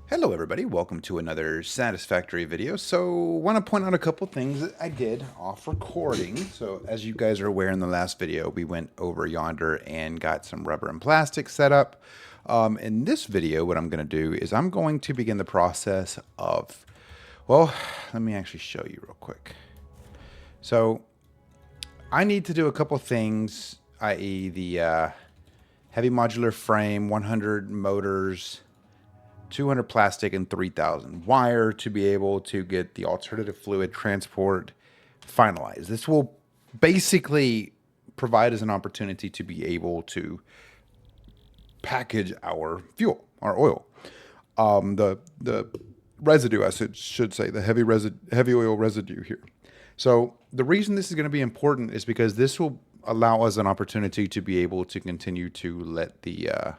Hello everybody, welcome to another Satisfactory video. So, want to point out a couple things that I did off recording. So, as you guys are aware, in the last video, we went over yonder and got some rubber and plastic set up. In this video, what I'm going to do is I'm going to begin the process of, well, let me actually show you real quick. So, I need to do a couple things, i.e. the heavy modular frame, 100 motors, 200 plastic, and 3,000 wire to be able to get the alternative fluid transport finalized. This will basically provide us an opportunity to be able to package our fuel, our oil. The residue, I should say, the heavy oil residue here. So the reason this is going to be important is because this will allow us an opportunity to be able to continue to let the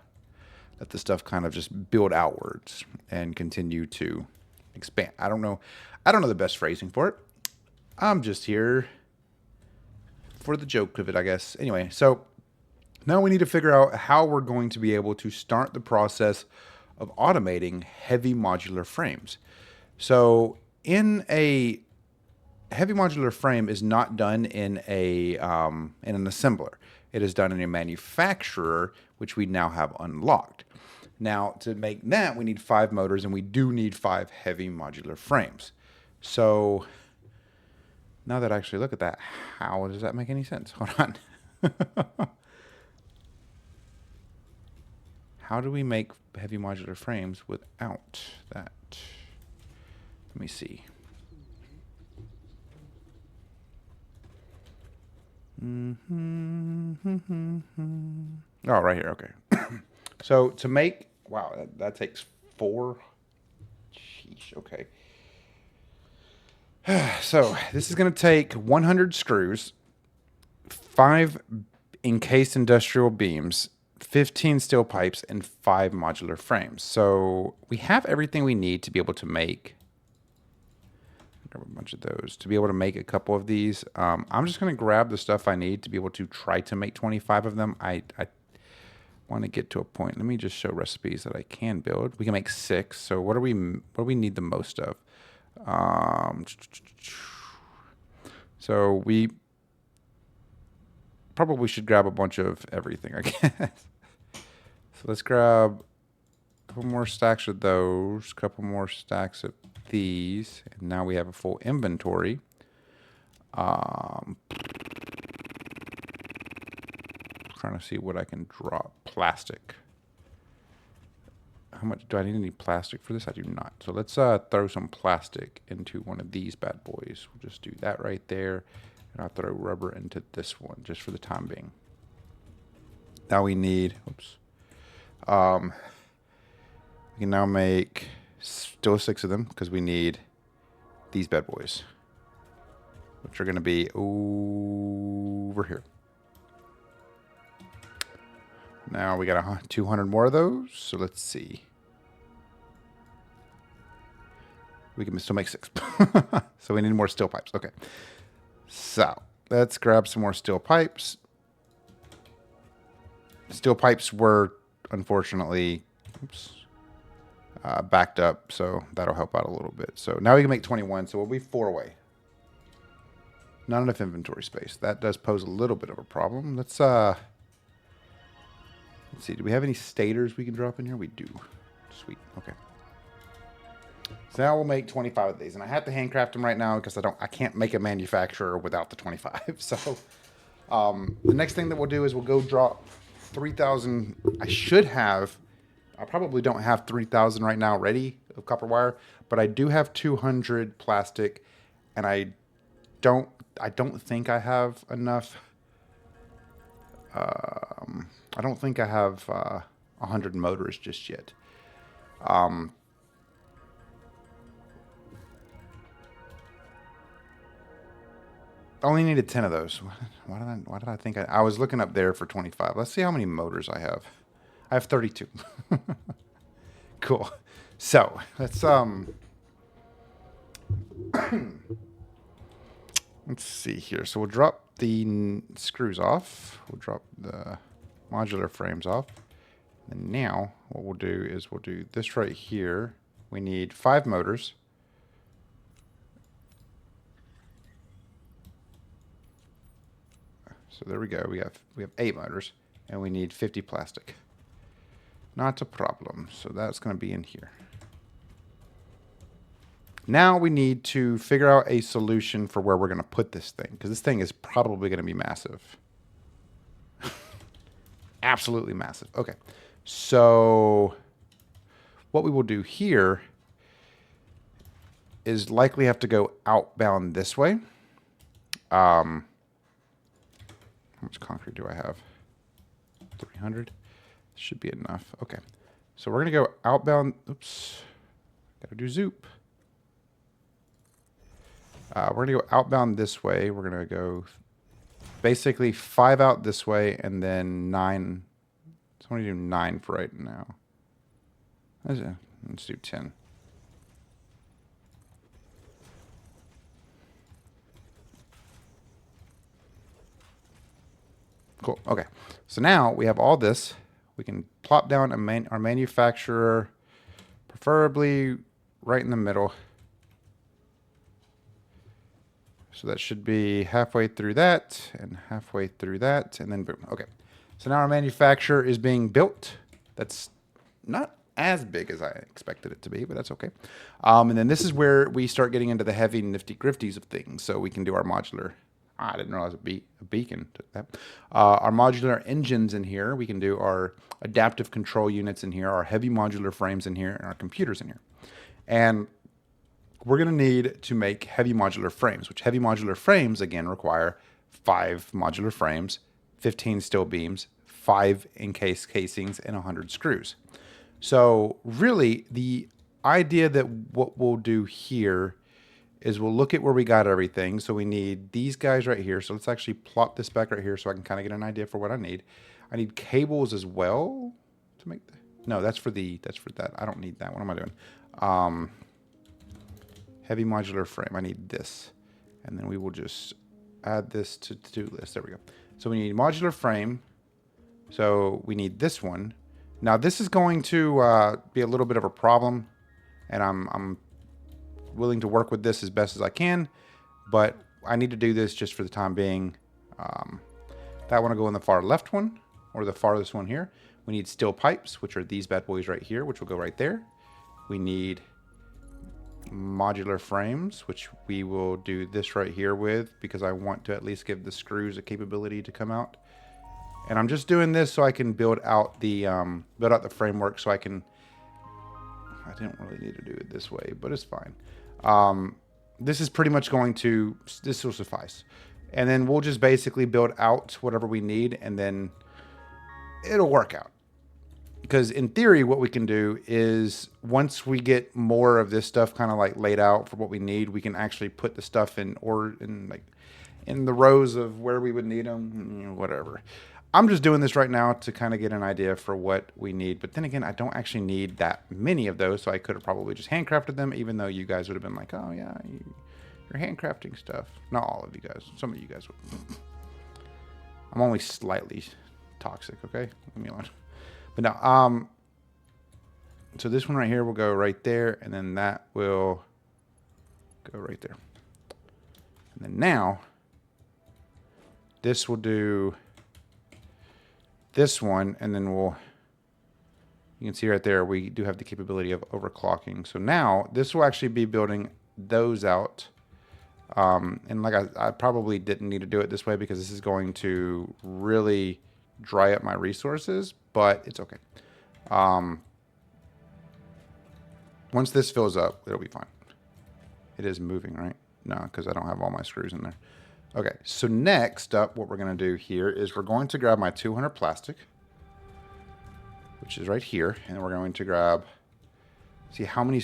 stuff kind of just build outwards and continue to expand. I don't know the best phrasing for it. I'm just here for the joke of it, I guess. Anyway, so now we need to figure out how we're going to be able to start the process of automating heavy modular frames. So in a heavy modular frame is not done in an assembler. It is done in a manufacturer, which we now have unlocked. Now, to make that, we need 5 motors, and we do need 5 heavy modular frames. So, now that I actually look at that, how does that make any sense? Hold on. How do we make heavy modular frames without that? Let me see. Oh, right here. Okay. So to make, wow, that takes 4. Sheesh. Okay. So this is going to take 100 screws, 5 encased industrial beams, 15 steel pipes, and 5 modular frames. So we have everything we need to be able to make a bunch of those to be able to make a couple of these. I'm just going to grab the stuff I need to be able to try to make 25 of them. I want to get to a point. Let me just show recipes that I can build. We can make 6. So what do we need the most of? So we probably should grab a bunch of everything, I guess. So let's grab a couple more stacks of those, a couple more stacks of these, and now we have a full inventory. Trying to see what I can drop. Plastic. How much do I need any plastic for this? I do not. So let's throw some plastic into one of these bad boys. We'll just do that right there, and I'll throw rubber into this one just for the time being. Now we need, oops. We can now make still 6 of them because we need these bad boys, which are going to be over here. Now we got 200 more of those. So let's see. We can still make 6. So we need more steel pipes. Okay. So let's grab some more steel pipes. Steel pipes were unfortunately, backed up, so that'll help out a little bit. So now we can make 21, so we'll be 4 away. Not enough inventory space. That does pose a little bit of a problem. Let's see. Do we have any stators we can drop in here? We do. Sweet. Okay. So now we'll make 25 of these, and I have to handcraft them right now because I can't make a manufacturer without the 25. So the next thing that we'll do is we'll go drop 3,000. I probably don't have 3,000 right now ready of copper wire, but I do have 200 plastic, and I don't think I have enough. I don't think I have 100 motors just yet. I only needed 10 of those. Why did I think I was looking up there for 25? Let's see how many motors I have. I have 32. Cool. So let's let's see here. So we'll drop the screws off. We'll drop the modular frames off. And now what we'll do is we'll do this right here. We need 5 motors. So there we go. We have 8 motors, and we need 50 plastic. Not a problem. So that's going to be in here. Now we need to figure out a solution for where we're going to put this thing, because this thing is probably going to be massive. Absolutely massive. Okay. So what we will do here is likely have to go outbound this way. How much concrete do I have? 300. Should be enough. Okay. So we're going to go outbound. Oops. Got to do zoop. We're going to go outbound this way. We're going to go basically 5 out this way and then 9. So I'm going to do 9 for right now. Let's do 10. Cool. Okay. So now we have all this. We can plop down our manufacturer, preferably right in the middle. So that should be halfway through that and halfway through that, and then boom. Okay. So now our manufacturer is being built. That's not as big as I expected it to be, but that's okay. And then this is where we start getting into the heavy nifty grifties of things. So we can do our modular. I didn't realize a beacon took that. Our modular engines in here. We can do our adaptive control units in here, our heavy modular frames in here, and our computers in here. And we're going to need to make heavy modular frames, which heavy modular frames, again, require 5 modular frames, 15 steel beams, 5 encased casings, and 100 screws. So really, the idea that what we'll do here is we'll look at where we got everything. So we need these guys right here. So let's actually plot this back right here so I can kind of get an idea for what I need. I need cables as well to make no, that's for that. I don't need that. What am I doing? Heavy modular frame. I need this. And then we will just add this to to-do list. There we go. So we need modular frame. So we need this one. Now this is going to be a little bit of a problem, and I'm willing to work with this as best as I can, but I need to do this just for the time being. That one will go in the far left one, or the farthest one here. We need steel pipes, which are these bad boys right here, which will go right there. We need modular frames, which we will do this right here with, because I want to at least give the screws a capability to come out. And I'm just doing this so I can build out the framework, so I can. I didn't really need to do it this way, but it's fine. This is pretty much this will suffice. And then we'll just basically build out whatever we need, and then it'll work out. Because in theory, what we can do is once we get more of this stuff kind of like laid out for what we need, we can actually put the stuff in the rows of where we would need them, whatever. I'm just doing this right now to kind of get an idea for what we need. But then again, I don't actually need that many of those, so I could have probably just handcrafted them, even though you guys would have been like, oh yeah, you're handcrafting stuff. Not all of you guys. Some of you guys would. I'm only slightly toxic, okay? Leave me alone. But now, so this one right here will go right there, and then that will go right there. And then now, this will do this one, and then you can see right there, we do have the capability of overclocking. So now, this will actually be building those out. And like I probably didn't need to do it this way, because this is going to really dry up my resources, but it's okay. Once this fills up, it'll be fine. It is moving, right? No, because I don't have all my screws in there. Okay, so next up, what we're going to do here is we're going to grab my 200 plastic, which is right here, and we're going to grab, see how many,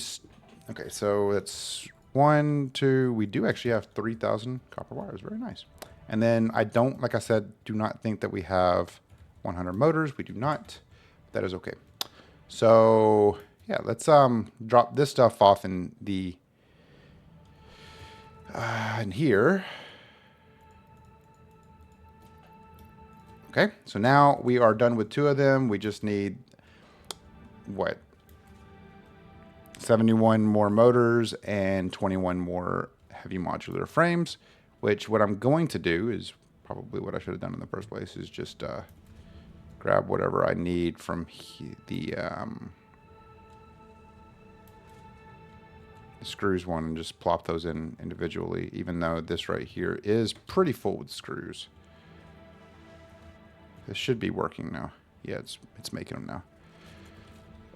okay, so it's 1, 2, we do actually have 3,000 copper wires, very nice. And then I don't, like I said, do not think that we have 100 motors. We do not. That is okay. So yeah, let's drop this stuff off in the in here. Okay, so now we are done with 2 of them. We just need what? 71 more motors and 21 more heavy modular frames, which what I'm going to do is probably what I should have done in the first place is just grab whatever I need from the screws one and just plop those in individually, even though this right here is pretty full with screws. This should be working now. Yeah, it's making them now.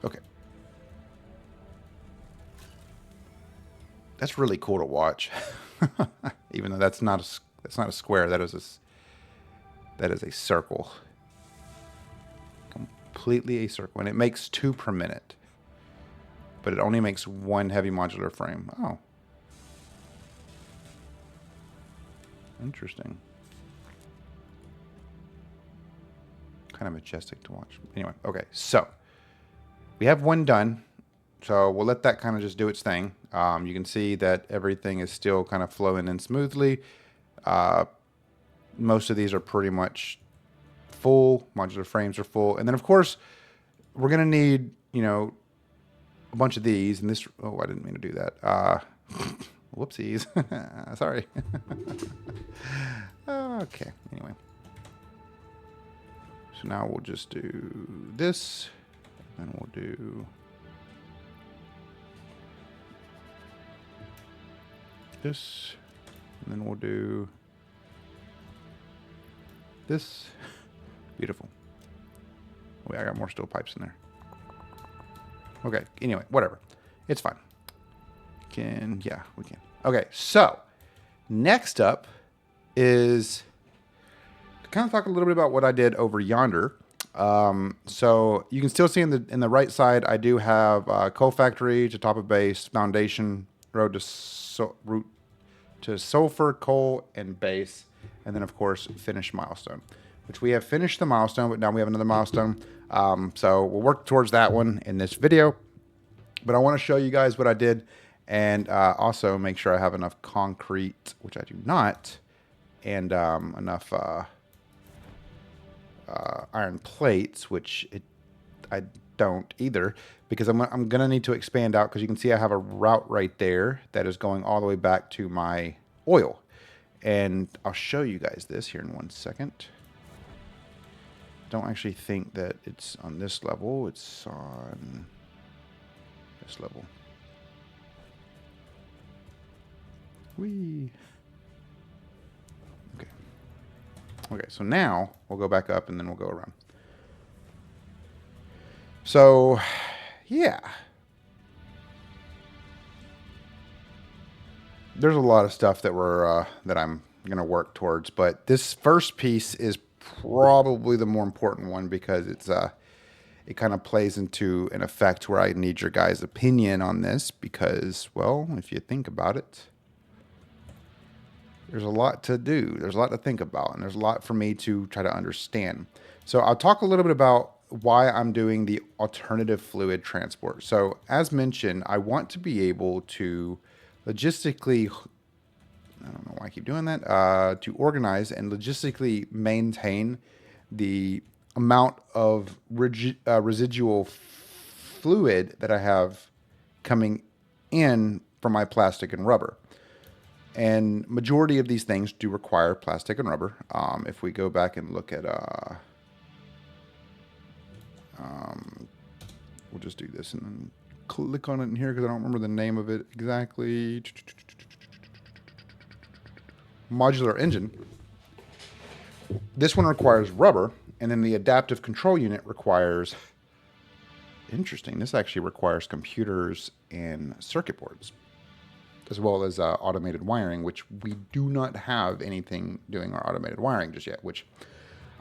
Okay. That's really cool to watch. Even though that's not a square, that is a circle. Completely a circle, and it makes 2 per minute. But it only makes 1 heavy modular frame. Oh. Interesting. Kind of majestic to watch. Anyway, okay, so we have 1 done. So we'll let that kind of just do its thing. You can see that everything is still kind of flowing in smoothly. Most of these are pretty much full. Modular frames are full. And then, of course, we're going to need, you know, a bunch of these. And this, oh, I didn't mean to do that. Whoopsies. Sorry. Okay, anyway. So now we'll just do this. And we'll do this, and then we'll do this. Beautiful. Wait, I got more steel pipes in there. Okay, anyway, whatever. It's fine. Yeah, we can. Okay, so next up is to kind of talk a little bit about what I did over yonder. So you can still see in the right side, I do have coal factory to top of base, foundation, route to sulfur, coal, and base, and then of course finish milestone, which we have finished the milestone, but now we have another milestone. So we'll work towards that one in this video. But I want to show you guys what I did, and also make sure I have enough concrete, which I do not, and enough iron plates, which I don't either, because I'm going to need to expand out, because you can see I have a route right there that is going all the way back to my oil. And I'll show you guys this here in 1 second. Don't actually think that it's on this level. It's on this level. Whee! Okay. Okay, so now we'll go back up and then we'll go around. So, yeah. There's a lot of stuff that that I'm going to work towards, but this first piece is probably the more important one, because it kind of plays into an effect where I need your guys' opinion on this, because, well, if you think about it, there's a lot to do. There's a lot to think about, and there's a lot for me to try to understand. So I'll talk a little bit about why I'm doing the alternative fluid transport. So as mentioned, I want to be able to logistically, I don't know why I keep doing that, to organize and logistically maintain the amount of residual fluid that I have coming in from my plastic and rubber. And majority of these things do require plastic and rubber. If we go back and look at, we'll just do this and then click on it in here, because I don't remember the name of it exactly. Modular engine. This one requires rubber, and then the adaptive control unit requires, interesting, this actually requires computers and circuit boards, as well as automated wiring, which we do not have anything doing our automated wiring just yet, which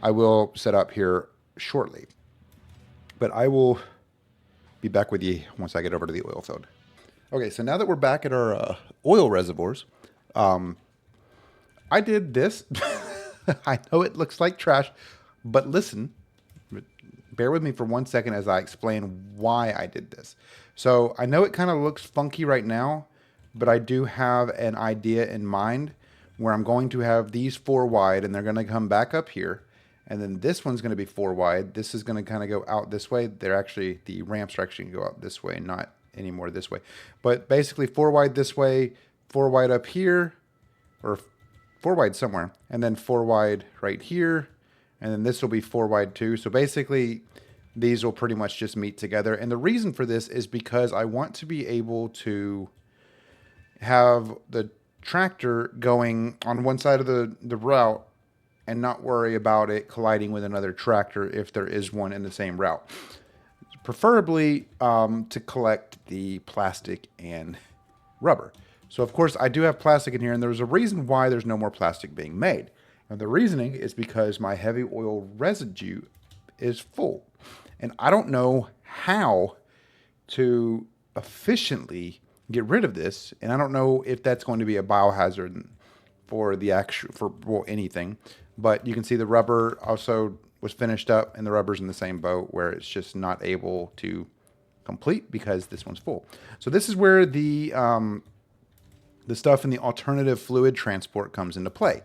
I will set up here shortly. But I will be back with you once I get over to the oil field. Okay, so now that we're back at our oil reservoirs, I did this. I know it looks like trash, but listen, bear with me for 1 second as I explain why I did this. So I know it kind of looks funky right now, but I do have an idea in mind where I'm going to have these 4 wide, and they're going to come back up here. And then this one's going to be 4 wide. This is going to kind of go out this way. The ramps are actually going to go out this way, not anymore this way. But basically 4 wide this way, 4 wide up here, or 4 wide somewhere, and then 4 wide right here, and then this will be 4 wide too. So basically these will pretty much just meet together. And the reason for this is because I want to be able to have the tractor going on one side of the route and not worry about it colliding with another tractor if there is one in the same route. Preferably to collect the plastic and rubber. So of course I do have plastic in here, and there's a reason why there's no more plastic being made. And the reasoning is because my heavy oil residue is full. And I don't know how to efficiently get rid of this, and I don't know if that's going to be a biohazard for the anything. But you can see the rubber also was finished up, and the rubber's in the same boat where it's just not able to complete because this one's full. So this is where the stuff in the alternative fluid transport comes into play.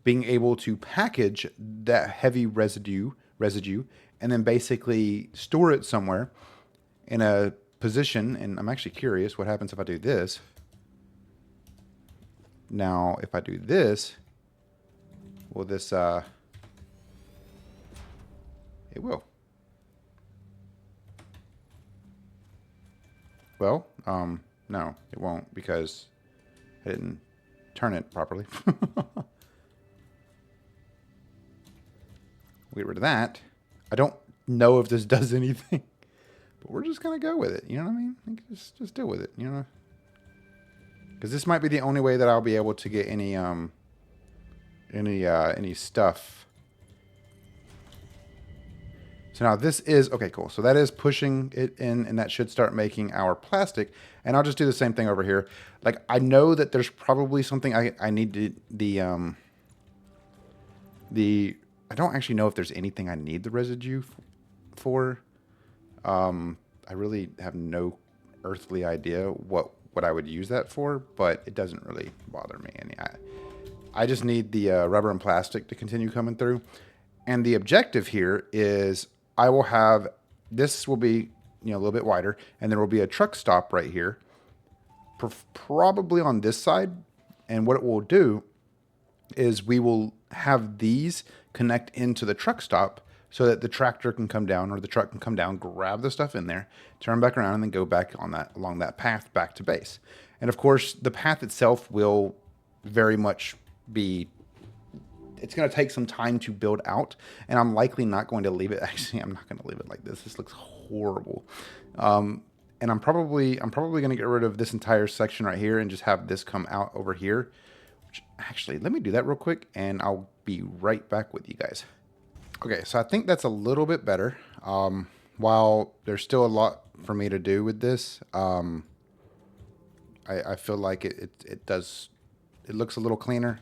Being able to package that heavy residue and then basically store it somewhere in a position. And I'm actually curious what happens if I do this. Now, if I do this, will this, it will. Well, no, it won't, because I didn't turn it properly. Get rid of that. I don't know if this does anything, but we're just gonna go with it. You know what I mean? Just deal with it. You know, because this might be the only way that I'll be able to get any stuff. So now this is okay. Cool. So that is pushing it in, and that should start making our plastic. And I'll just do the same thing over here. Like, I know that there's probably something I need to I don't actually know if there's anything I need the residue for. I really have no earthly idea what I would use that for, but it doesn't really bother me any. I just need the rubber and plastic to continue coming through. And the objective here is I will have, this will be, a little bit wider, and there will be a truck stop right here, probably on this side. And what it will do is we will have these connect into the truck stop so that the tractor can come down, or the truck can come down, grab the stuff in there, turn back around, and then go back along that path back to base. And of course, the path itself will very much be, it's going to take some time to build out, and I'm likely not going to leave it. Actually, I'm not going to leave it like this. This looks horrible. And I'm probably going to get rid of this entire section right here and just have this come out over here. Which, actually, let me do that real quick, and I'll be right back with you guys. Okay, so I think that's a little bit better. While there's still a lot for me to do with this, I feel like it looks a little cleaner.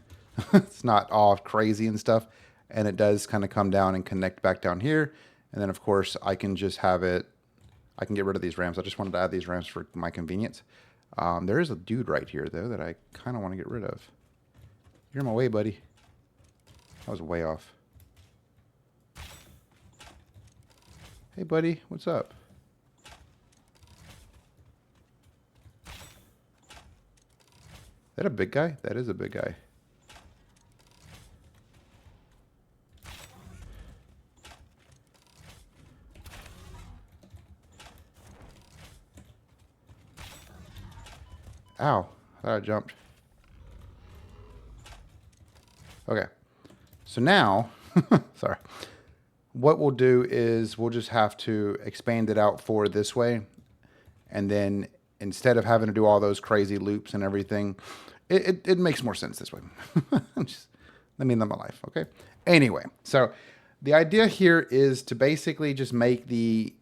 It's not all crazy and stuff, and it does kind of come down and connect back down here. And then of course I can just have it, I can get rid of these ramps. I just wanted to add these ramps for my convenience. There is a dude right here though that I kind of want to get rid of. You're in my way, buddy. I was way off. Hey buddy, what's up? That a big guy? That is a big guy. Ow, I thought I jumped. Okay, so now, sorry. What we'll do is we'll just have to expand it out for this way. And then instead of having to do all those crazy loops and everything, it makes more sense this way. Just, let me live my life, okay? Anyway, so the idea here is to basically just make the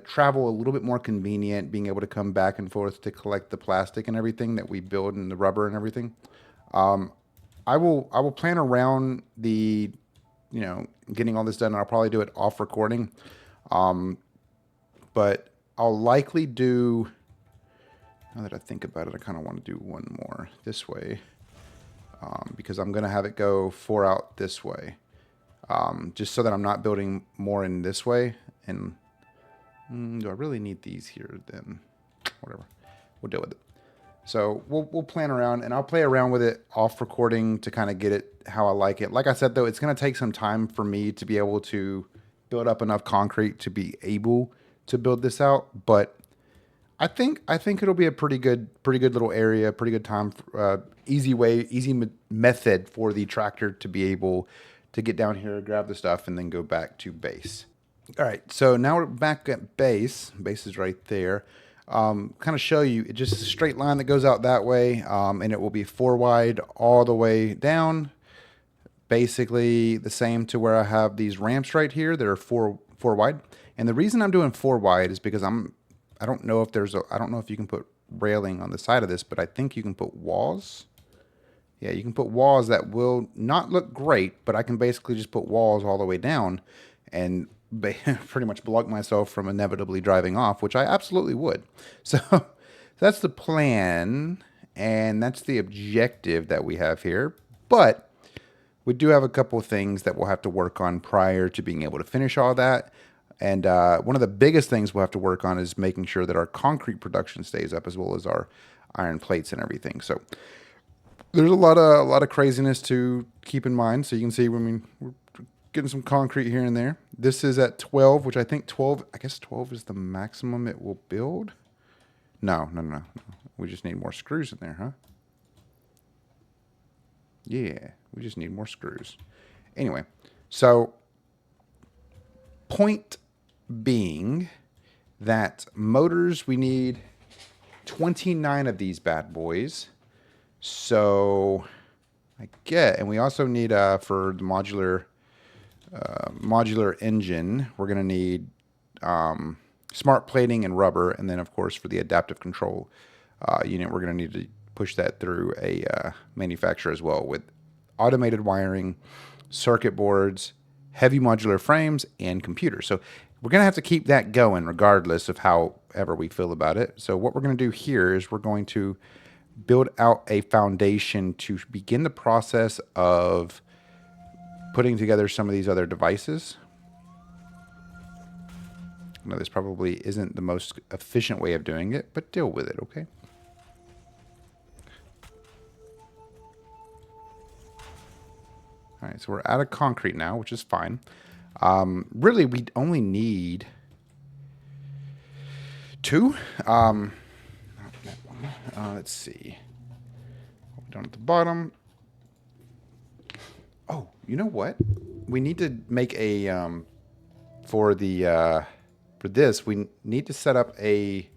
travel a little bit more convenient, being able to come back and forth to collect the plastic and everything that we build, and the rubber and everything. I will plan around the, getting all this done, and I'll probably do it off recording. But I'll likely do, now that I think about it, I kind of want to do one more this way, because I'm going to have it go 4 out this way, just so that I'm not building more in this way. And do I really need these here then? Whatever. we'll deal with it. So we'll plan around, and I'll play around with it off recording to kind of get it how I like it. Like I said, though, it's going to take some time for me to be able to build up enough concrete to be able to build this out. But I think it'll be a pretty good little area, pretty good time, easy method for the tractor to be able to get down here, grab the stuff, and then go back to base. All right, so now we're back at base. Base is right there. Kind of show you, it's just a straight line that goes out that way, and it will be 4 wide all the way down. Basically the same to where I have these ramps right here that are four wide. And the reason I'm doing 4 wide is because I don't know if you can put railing on the side of this, but I think you can put walls. Yeah, you can put walls that will not look great, but I can basically just put walls all the way down and pretty much block myself from inevitably driving off, which I absolutely would. So that's the plan, and that's the objective that we have here. But we do have a couple of things that we'll have to work on prior to being able to finish all that. And one of the biggest things we'll have to work on is making sure that our concrete production stays up, as well as our iron plates and everything. So there's a lot of craziness to keep in mind. So you can see, I mean, we're getting some concrete here and there. This is at 12, which I think 12 is the maximum it will build. No. We just need more screws in there, huh? Yeah, we just need more screws. Anyway, so point being that motors, we need 29 of these bad boys. So and we also need for the modular engine, we're going to need smart plating and rubber, and then of course for the adaptive control unit, we're going to need to push that through a manufacturer as well, with automated wiring, circuit boards, heavy modular frames, and computers. So we're going to have to keep that going regardless of however we feel about it. So what we're going to do here is we're going to build out a foundation to begin the process of putting together some of these other devices. I know this probably isn't the most efficient way of doing it, but deal with it, okay? All right, so we're out of concrete now, which is fine. Really, we only need 2. Let's see. Down at the bottom. Oh, you know what? We need to make a for this. We need to set up a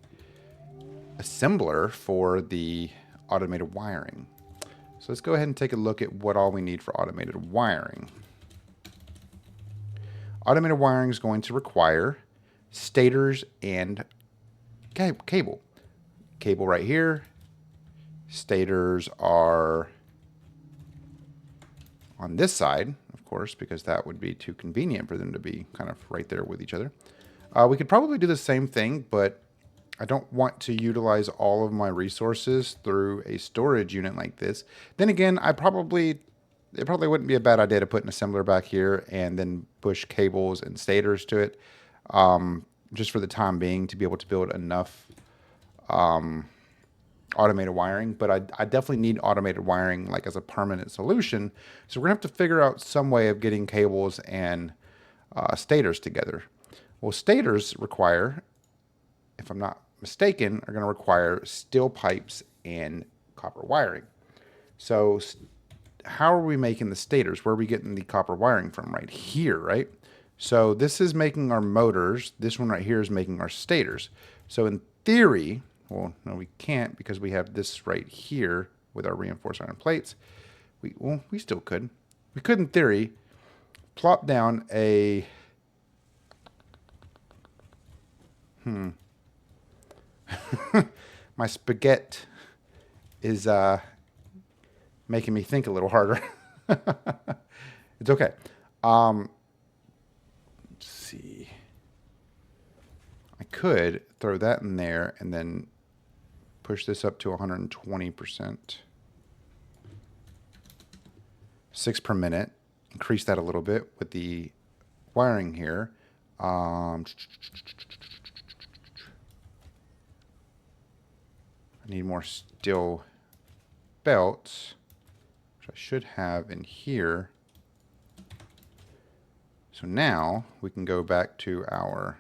assembler for the automated wiring. So let's go ahead and take a look at what all we need for automated wiring. Automated wiring is going to require stators and cable. Cable right here. Stators are on this side, of course, because that would be too convenient for them to be kind of right there with each other. We could probably do the same thing, but I don't want to utilize all of my resources through a storage unit like this. Then again, it probably wouldn't be a bad idea to put an assembler back here and then push cables and stators to it, just for the time being, to be able to build enough automated wiring. But I definitely need automated wiring like as a permanent solution. So we're gonna have to figure out some way of getting cables and stators together. Well, stators require, if I'm not mistaken, are going to require steel pipes and copper wiring. So how are we making the stators? Where are we getting the copper wiring from? Right here, right? So this is making our motors. This one right here is making our stators. So in theory, well, no, we can't, because we have this right here with our reinforced iron plates. We still could. We could, in theory, plop down a... My spaghetti is making me think a little harder. It's okay. Let's see. I could throw that in there and then push this up to 120%. 6 per minute. Increase that a little bit with the wiring here. I need more steel belts, which I should have in here. So now we can go back to our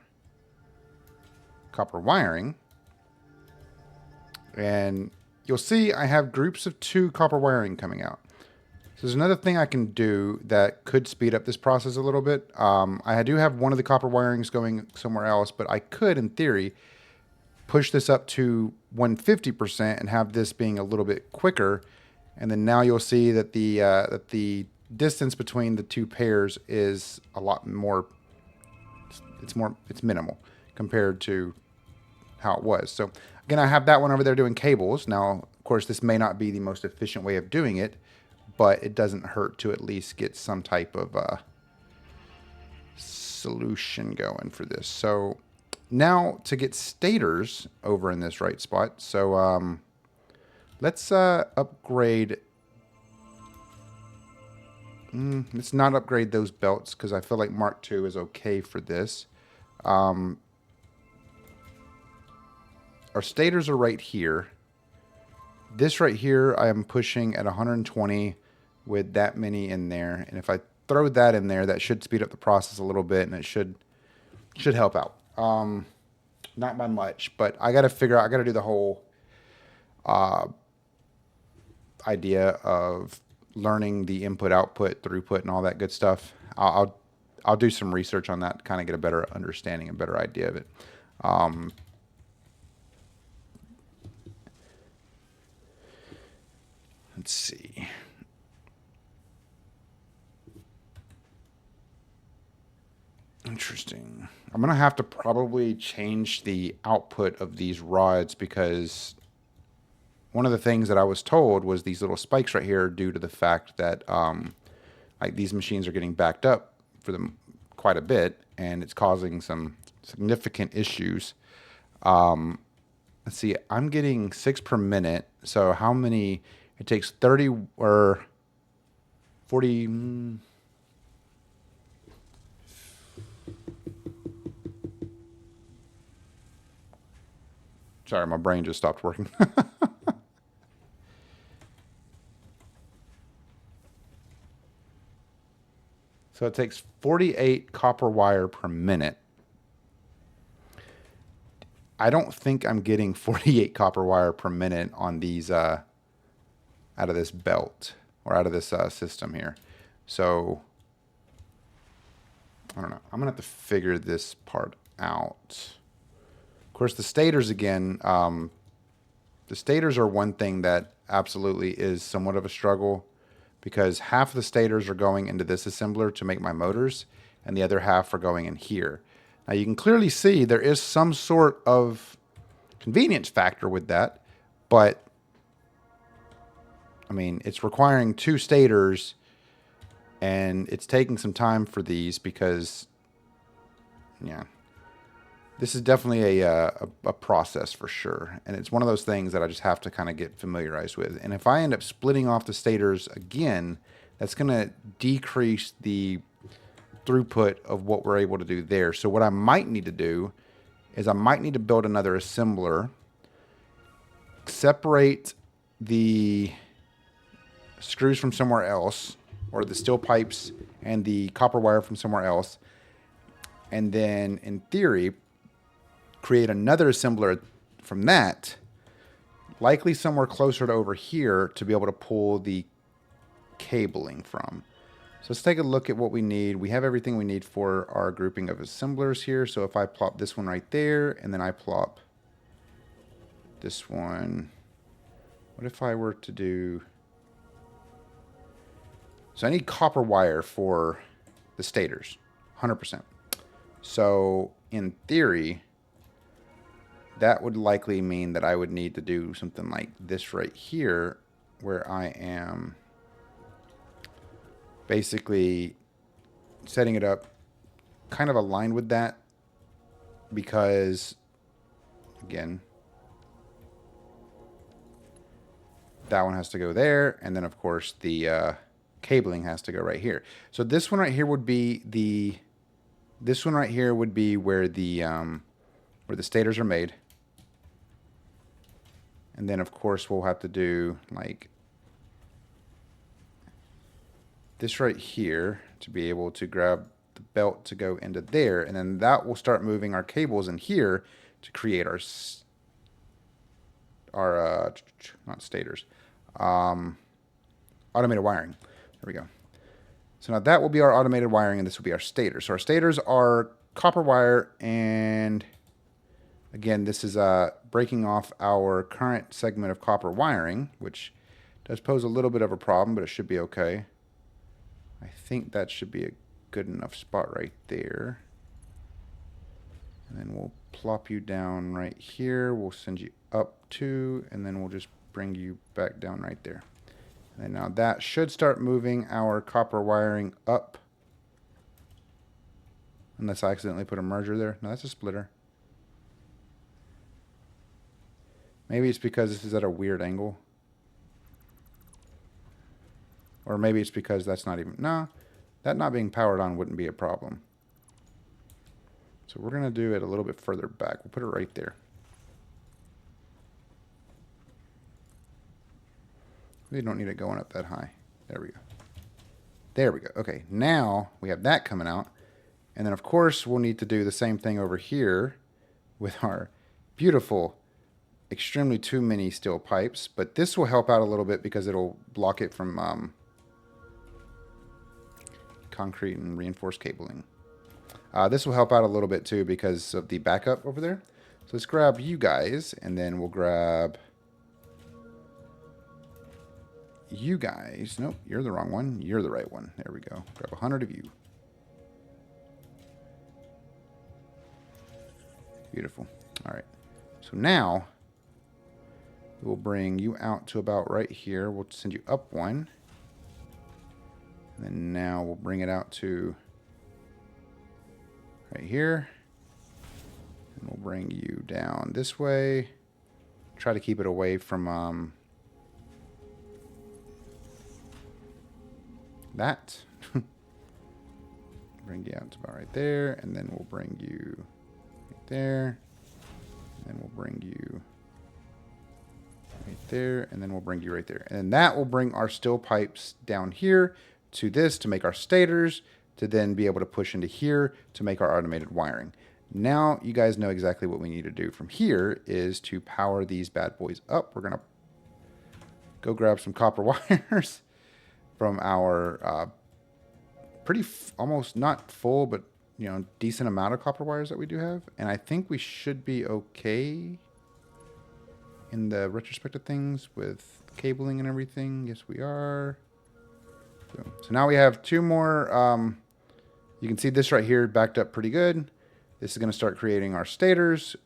copper wiring. And you'll see I have groups of 2 copper wiring coming out. So there's another thing I can do that could speed up this process a little bit. I do have one of the copper wirings going somewhere else, but I could, in theory, push this up to 150% and have this being a little bit quicker. And then now you'll see that the distance between the 2 pairs is a lot more. It's minimal compared to how it was. So again, I have that one over there doing cables. Now, of course, this may not be the most efficient way of doing it, but it doesn't hurt to at least get some type of solution going for this. So now to get stators over in this right spot. So let's upgrade. Let's not upgrade those belts because I feel like Mark II is okay for this. Our stators are right here. This right here I am pushing at 120 with that many in there. And if I throw that in there, that should speed up the process a little bit, and it should help out. Not by much, but I got to figure out, I got to do the whole idea of learning the input, output, throughput, and all that good stuff. I'll do some research on that to kind of get a better understanding, a better idea of it. Let's see. Interesting. I'm going to have to probably change the output of these rods because one of the things that I was told was these little spikes right here due to the fact that like these machines are getting backed up for them quite a bit, and it's causing some significant issues. Let's see. I'm getting 6 per minute. So how many? It takes 30 or 40... Sorry, my brain just stopped working. So it takes 48 copper wire per minute. I don't think I'm getting 48 copper wire per minute on these out of this belt or out of this system here. So I don't know. I'm gonna have to figure this part out. Of course, the stators again. The stators are one thing that absolutely is somewhat of a struggle because half of the stators are going into this assembler to make my motors, and the other half are going in here. Now you can clearly see there is some sort of convenience factor with that, but I mean, it's requiring 2 stators, and it's taking some time for these because, yeah, this is definitely a process for sure. And it's one of those things that I just have to kind of get familiarized with. And if I end up splitting off the stators again, that's going to decrease the throughput of what we're able to do there. So what I might need to do is I might need to build another assembler, separate the screws from somewhere else, or the steel pipes and the copper wire from somewhere else, and then in theory create another assembler from that, likely somewhere closer to over here, to be able to pull the cabling from. So let's take a look at what we need. We have everything we need for our grouping of assemblers here. So if I plop this one right there, and then I plop this one, what if I were to do... So I need copper wire for the stators, 100%. So in theory, that would likely mean that I would need to do something like this right here, where I am basically setting it up kind of aligned with that, because again, that one has to go there, and then of course the cabling has to go right here. So this one right here would be the where the stators are made. And And then, of course, we'll have to do like this right here to be able to grab the belt to go into there. And then that will start moving our cables in here to create our not stators, automated wiring. There we go. So now that will be our automated wiring, and this will be our stators. So our stators are copper wire, and again, this is breaking off our current segment of copper wiring, which does pose a little bit of a problem, but it should be okay. I think that should be a good enough spot right there. And then we'll plop you down right here. We'll send you up 2, and then we'll just bring you back down right there. And now that should start moving our copper wiring up. Unless I accidentally put a merger there. No, that's a splitter. Maybe it's because this is at a weird angle. Or maybe it's because that's not even... No, that not being powered on wouldn't be a problem. So we're going to do it a little bit further back. We'll put it right there. We don't need it going up that high. There we go. There we go. Okay, now we have that coming out. And then, of course, we'll need to do the same thing over here with our beautiful, extremely too many steel pipes. But this will help out a little bit because it'll block it from concrete and reinforced cabling. This will help out a little bit, too, because of the backup over there. So let's grab you guys, and then we'll grab... you guys. Nope, you're the wrong one. You're the right one. There we go. Grab 100 of you. Beautiful. All right. So now we'll bring you out to about right here. We'll send you up 1. And then now we'll bring it out to right here. And we'll bring you down this way. Try to keep it away from that. Bring you out to about right there, and then we'll bring you right there, and then we'll bring you right there, and then we'll bring you right there. And that will bring our steel pipes down here to this to make our stators, to then be able to push into here to make our automated wiring. Now you guys know exactly what we need to do from here is to power these bad boys up. We're going to go grab some copper wires from our almost not full, but you know, decent amount of copper wires that we do have. And I think we should be okay in the retrospect of things with cabling and everything. Yes, we are. So now we have 2 more. You can see this right here backed up pretty good. This is going to start creating our stators.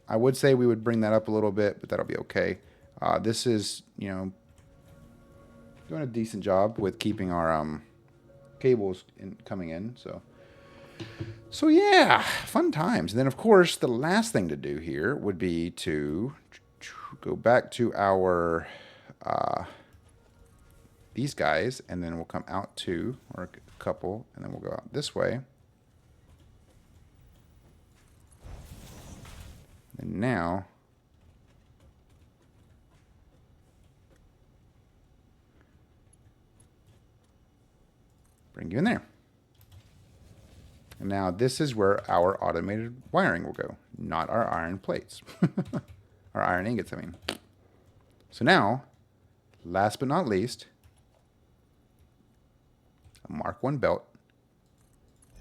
I would say we would bring that up a little bit, but that'll be okay. This is, you know, doing a decent job with keeping our cables coming in. So yeah, fun times. And then, of course, the last thing to do here would be to go back to our these guys, and then we'll come out 2 or a couple, and then we'll go out this way. And now bring you in there. And now this is where our automated wiring will go, not our iron plates. Our iron ingots, I mean. So now, last but not least, a Mark 1 belt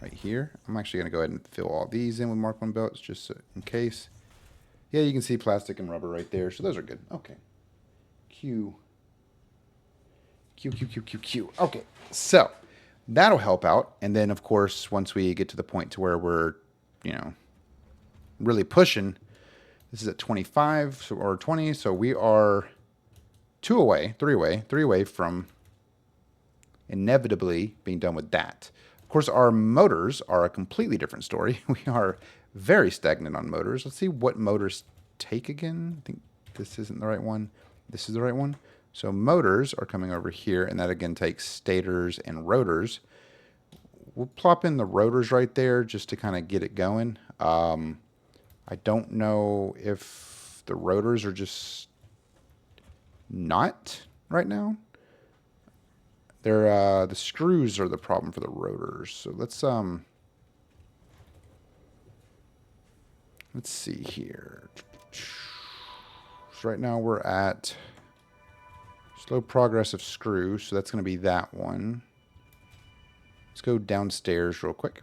right here. I'm actually going to go ahead and fill all these in with Mark 1 belts just in case. Yeah, you can see plastic and rubber right there, so those are good. Okay. Q. Okay, so that'll help out. And then, of course, once we get to the point to where we're, you know, really pushing, this is at 25 or 20, so we are 3 away from inevitably being done with that. Of course, our motors are a completely different story. We are very stagnant on motors. Let's see what motors take again. I think this isn't the right one. This is the right one. So motors are coming over here, and that again takes stators and rotors. We'll plop in the rotors right there just to kind of get it going. I don't know if the rotors are just not right now. They're the screws are the problem for the rotors. So let's see here. So right now we're at slow progress of screws, so that's going to be that one. Let's go downstairs real quick.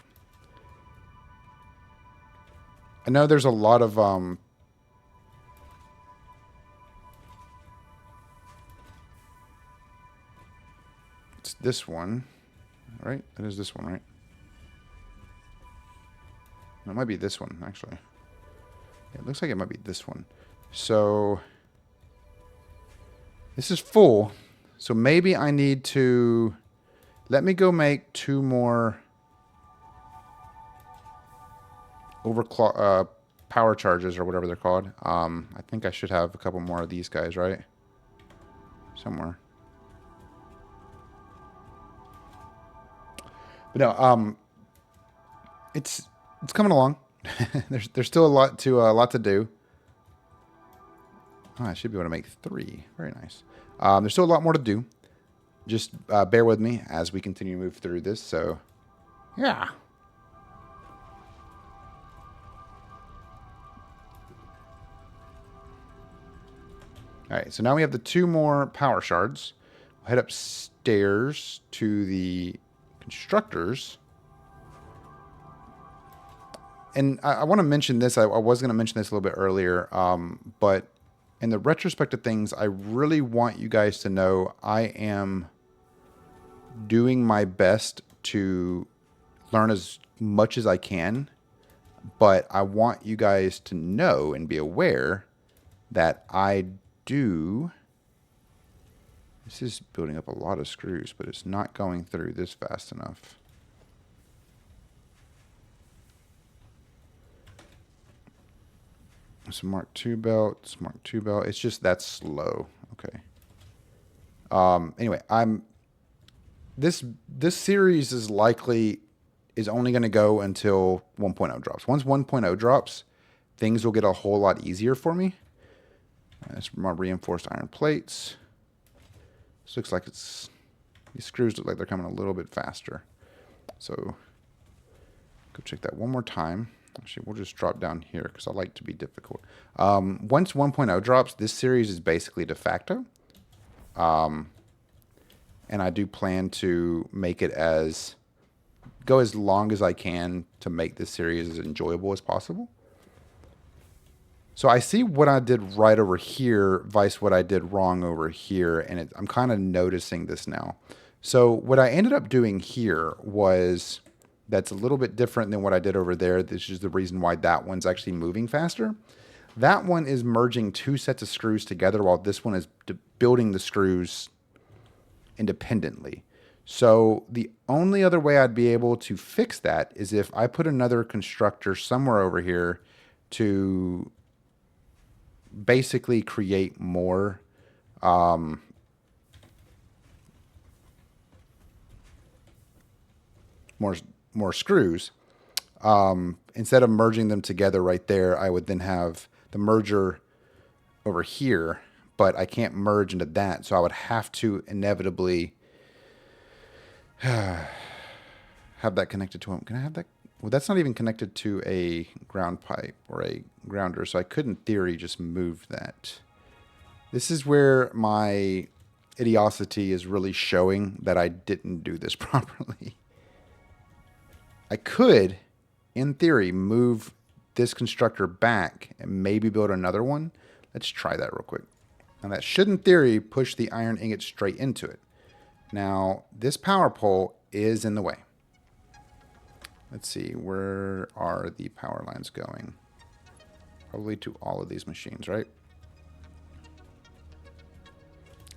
I know there's a lot of it's this one, right? It is this one, right? No, it might be this one, actually. Yeah, it looks like it might be this one. So this is full. So maybe I need to... Let me go make 2 more power charges or whatever they're called. I think I should have a couple more of these guys, right? Somewhere. But no, it's coming along. there's still a lot to do. Oh, I should be able to make 3. Very nice. There's still a lot more to do. Just bear with me as we continue to move through this. So, yeah. All right, so now we have the 2 more power shards. We'll head upstairs to the constructors. And I want to mention this. I was going to mention this a little bit earlier, but in the retrospect of things, I really want you guys to know I am doing my best to learn as much as I can, but I want you guys to know and be aware that I do... This is building up a lot of screws, but it's not going through this fast enough. So Mark II belt, Mark II belt. It's just that slow. Okay. Anyway, this series is only going to go until 1.0 drops. Once 1.0 drops, things will get a whole lot easier for me. That's my reinforced iron plates. This looks like these screws look like they're coming a little bit faster. So go check that one more time. Actually, we'll just drop down here because I like to be difficult. Once 1.0 drops, this series is basically de facto. And I do plan to make it go as long as I can to make this series as enjoyable as possible. So I see what I did right over here, vice what I did wrong over here, and I'm kind of noticing this now. So what I ended up doing here was... That's a little bit different than what I did over there. This is the reason why that one's actually moving faster. That one is merging 2 sets of screws together while this one is building the screws independently. So the only other way I'd be able to fix that is if I put another constructor somewhere over here to basically create more more screws. Instead of merging them together right there, I would then have the merger over here, but I can't merge into that, so I would have to inevitably have that connected to them. Can I have that? Well, that's not even connected to a ground pipe or a grounder, so I could, in theory, just move that. This is where my idiocy is really showing that I didn't do this properly. I could, in theory, move this constructor back and maybe build another one. Let's try that real quick. Now that should, in theory, push the iron ingot straight into it. Now, this power pole is in the way. Let's see, where are the power lines going? Probably to all of these machines, right?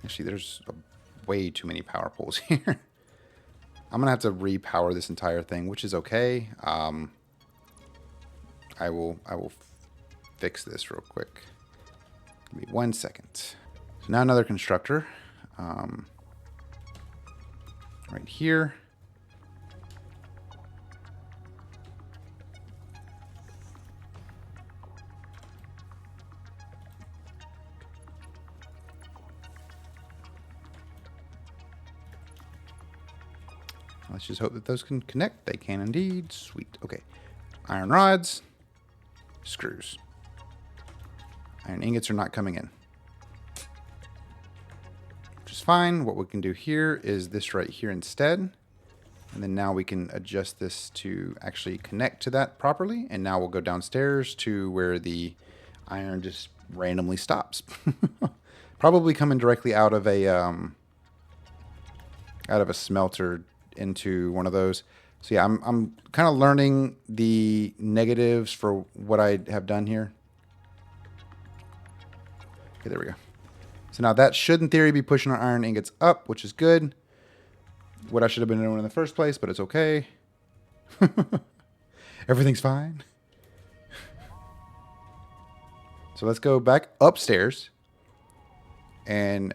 Actually, there's way too many power poles here. I'm going to have to repower this entire thing, which is okay. I will fix this real quick. Give me 1 second. So now another constructor. Right here. Let's just hope that those can connect. They can indeed. Sweet. Okay. Iron rods. Screws. Iron ingots are not coming in. Which is fine. What we can do here is this right here instead. And then now we can adjust this to actually connect to that properly. And now we'll go downstairs to where the iron just randomly stops. Probably coming directly out of a smelter into one of those. So yeah, I'm kind of learning the negatives for what I have done here. Okay, there we go. So now that should, in theory, be pushing our iron ingots up, which is good. What I should have been doing in the first place, but it's okay. Everything's fine. So let's go back upstairs. And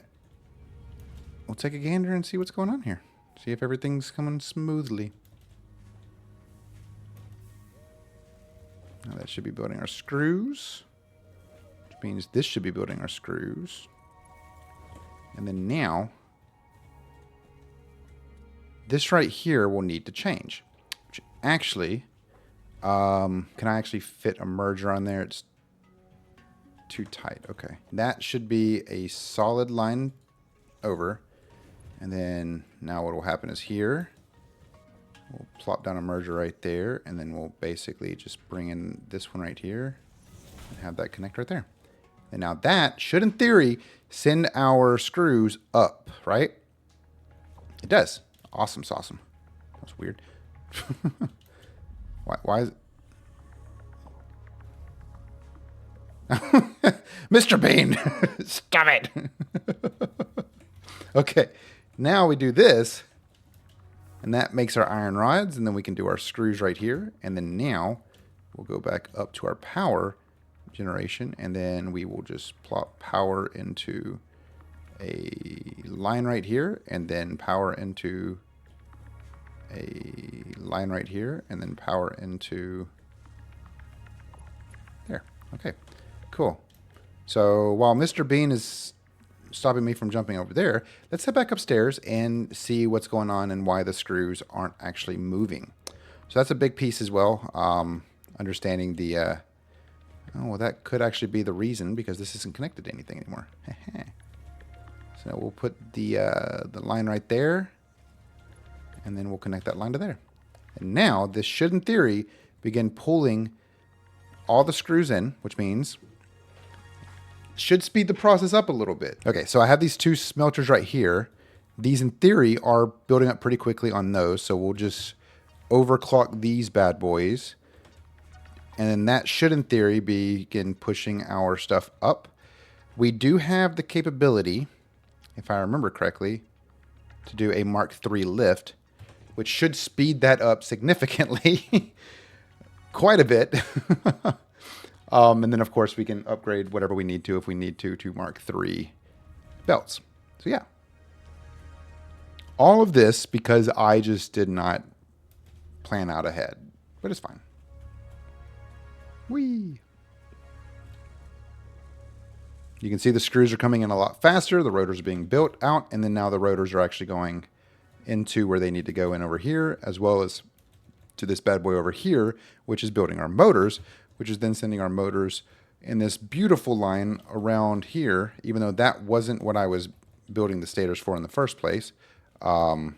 we'll take a gander and see what's going on here. See if everything's coming smoothly. Now that should be building our screws. Which means this should be building our screws. And then now, this right here will need to change. Which actually, can I actually fit a merger on there? It's too tight. Okay. That should be a solid line over. And then now what will happen is here, we'll plop down a merger right there. And then we'll basically just bring in this one right here and have that connect right there. And now that should, in theory, send our screws up, right? It does. Awesome sauce. That's weird. Why is it? Mr. Bean, stop it. Okay, now we do this, and that makes our iron rods, and then we can do our screws right here. And then now we'll go back up to our power generation, and then we will just plop power into a line right here, and then power into a line right here, and then power into there. Okay, cool. So while Mr. Bean is stopping me from jumping over there, let's head back upstairs and see what's going on and why the screws aren't actually moving. So that's a big piece as well. Understanding the, oh, well, that could actually be the reason, because this isn't connected to anything anymore. So we'll put the line right there, and then we'll connect that line to there. And now this should, in theory, begin pulling all the screws in, which means should speed the process up a little bit. Okay, so I have these two smelters right here. These, in theory, are building up pretty quickly on those, so we'll just overclock these bad boys. And then that should, in theory, begin pushing our stuff up. We do have the capability, if I remember correctly, to do a Mark III lift, which should speed that up significantly. Quite a bit. And then, of course, we can upgrade whatever we need to, if we need to Mark III belts. So, yeah. All of this because I just did not plan out ahead. But it's fine. Whee! You can see the screws are coming in a lot faster. The rotors are being built out. And then now the rotors are actually going into where they need to go in over here, as well as to this bad boy over here, which is building our motors, which is then sending our motors in this beautiful line around here, even though that wasn't what I was building the stators for in the first place. What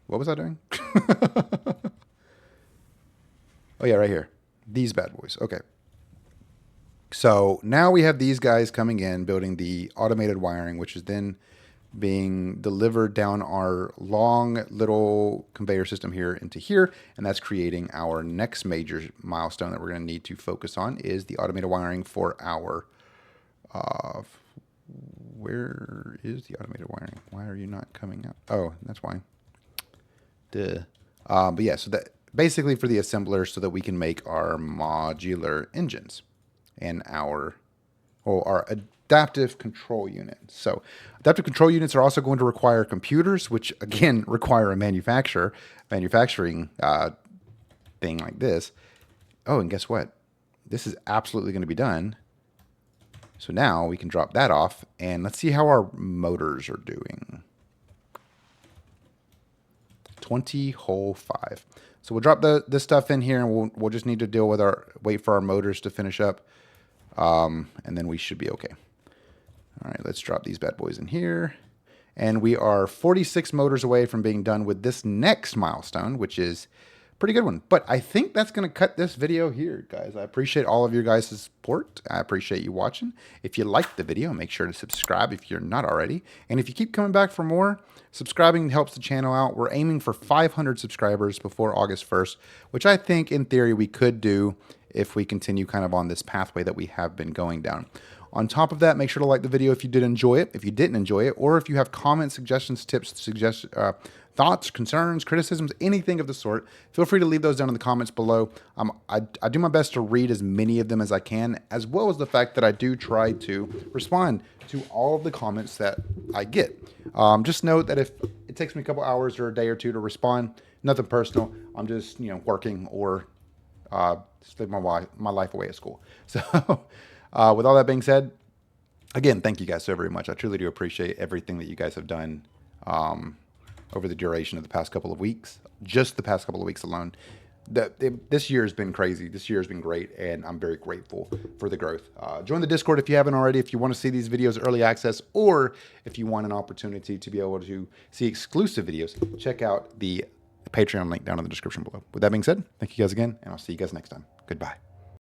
was I doing? Oh, yeah, right here. These bad boys. Okay. So now we have these guys coming in, building the automated wiring, which is then being delivered down our long little conveyor system here into here. And that's creating our next major milestone that we're going to need to focus on, is the automated wiring for our, where is the automated wiring? Why are you not coming up? Oh, that's why. Duh. But yeah, so that basically for the assembler, so that we can make our modular engines and our adaptive control units. So adaptive control units are also going to require computers, which again require a manufacturing thing like this. Oh, and guess what? This is absolutely going to be done So now we can drop that off, and let's see how our motors are doing. 20 whole 5. So we'll drop this stuff in here, and we'll just need to deal with wait for our motors to finish up, and then we should be okay. All right, let's drop these bad boys in here. And we are 46 motors away from being done with this next milestone, which is a pretty good one. But I think that's going to cut this video here, guys. I appreciate all of your guys' support. I appreciate you watching. If you liked the video, make sure to subscribe if you're not already. And if you keep coming back for more, subscribing helps the channel out. We're aiming for 500 subscribers before August 1st, which I think in theory we could do if we continue kind of on this pathway that we have been going down. On top of that, make sure to like the video if you did enjoy it, if you didn't enjoy it, or if you have comments, suggestions, tips, thoughts, concerns, criticisms, anything of the sort, feel free to leave those down in the comments below. I do my best to read as many of them as I can, as well as the fact that I do try to respond to all of the comments that I get. Just note that if it takes me a couple hours or a day or two to respond, nothing personal. I'm just, working or just living my life away at school. So with all that being said, again, thank you guys so very much. I truly do appreciate everything that you guys have done over the duration of the past couple of weeks, just the past couple of weeks alone. This year has been crazy. This year has been great, and I'm very grateful for the growth. Join the Discord if you haven't already, if you want to see these videos early access, or if you want an opportunity to be able to see exclusive videos, check out the Patreon link down in the description below. With that being said, thank you guys again, and I'll see you guys next time. Goodbye.